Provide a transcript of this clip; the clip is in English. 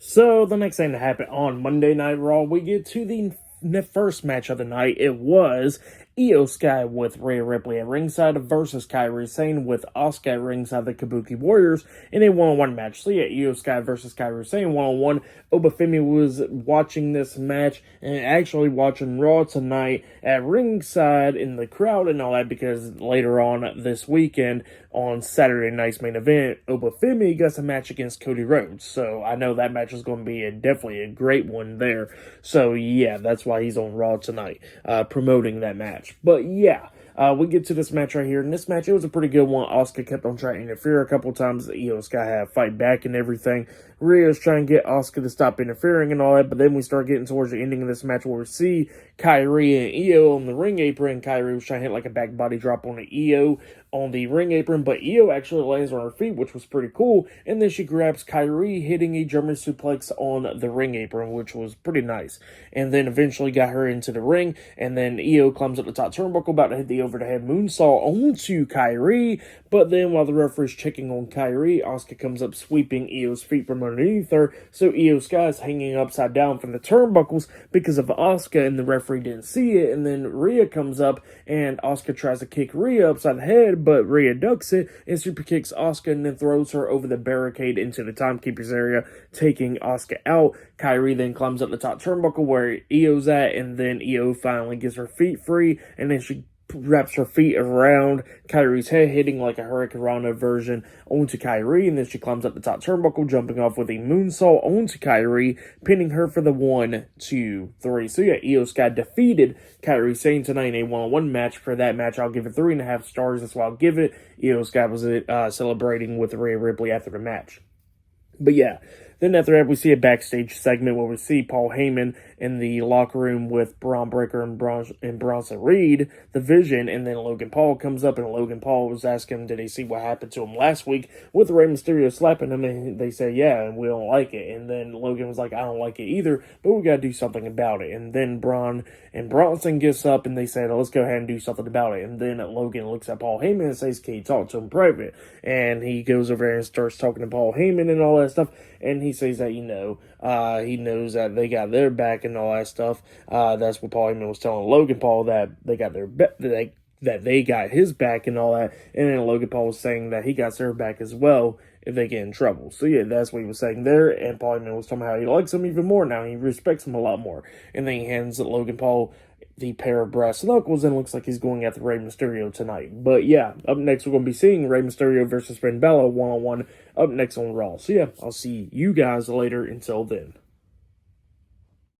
So the next thing to happen on Monday Night Raw, we get to the first match of the night. It was Iyo Sky with Rhea Ripley at ringside versus Kairi Sane with Asuka at ringside, the Kabuki Warriors, in a one-on-one match. So yeah, Iyo Sky versus Kairi Sane one-on-one. Obafemi was watching this match and actually watching Raw tonight at ringside in the crowd and all that, because later on this weekend on Saturday night's main event, Obafemi got a match against Cody Rhodes. So I know that match is going to be definitely a great one there. So yeah, that's why he's on Raw tonight, promoting that match. But yeah, we get to this match right here. In this match, it was a pretty good one. Asuka kept on trying to interfere a couple times. Iyo Sky had to fight back and everything. Rhea's trying to get Asuka to stop interfering and all that, but then we start getting towards the ending of this match where we see Kairi and Iyo on the ring apron. Kairi was trying to hit like a back body drop on the Iyo on the ring apron, but Iyo actually lands on her feet, which was pretty cool, and then she grabs Kairi, hitting a German suplex on the ring apron, which was pretty nice, and then eventually got her into the ring, and then Iyo climbs up the top turnbuckle, about to hit the over-the-head moonsault onto Kairi, but then while the referee's checking on Kairi, Asuka comes up sweeping Iyo's feet from underneath her, so Iyo Sky is hanging upside down from the turnbuckles because of Asuka, and the referee didn't see it, and then Rhea comes up, and Asuka tries to kick Rhea upside the head, but Rhea ducks it and super kicks Asuka and then throws her over the barricade into the timekeeper's area, taking Asuka out. Kairi then climbs up the top turnbuckle where Io's at, and then Iyo finally gets her feet free, and then she wraps her feet around Kairi's head, hitting like a Hurricane Rana version onto Kairi, and then she climbs up the top turnbuckle, jumping off with a moonsault onto Kairi, pinning her for the 1, 2, 3. So yeah, Iyo Sky defeated Kairi Sane tonight in a one-on-one match. For that match, I'll give it 3.5 stars. That's why I'll give it. Iyo Sky was celebrating with Rhea Ripley after the match. But yeah, then after that, we see a backstage segment where we see Paul Heyman in the locker room with Braun Breaker and Bronson Reed, the Vision, and then Logan Paul comes up, and Logan Paul was asking him, did he see what happened to him last week with Rey Mysterio slapping him, and they said, yeah, and we don't like it. And then Logan was like, I don't like it either, but we got to do something about it. And then Braun and Bronson gets up, and they said, let's go ahead and do something about it. And then Logan looks at Paul Heyman and says, can you talk to him private? And he goes over there and starts talking to Paul Heyman and all that stuff, and he says that, he knows that they got their back and all that stuff. That's what Paul Heyman was telling Logan Paul, that they got that they got his back and all that. And then Logan Paul was saying that he got their back as well if they get in trouble. So yeah, that's what he was saying there. And Paul Heyman was talking about how he likes him even more now. He respects him a lot more. And then he hands Logan Paul the pair of brass knuckles, and looks like he's going after Rey Mysterio tonight. But yeah, up next we're going to be seeing Rey Mysterio versus Finn Balor one-on-one up next on Raw. So yeah, I'll see you guys later. Until then.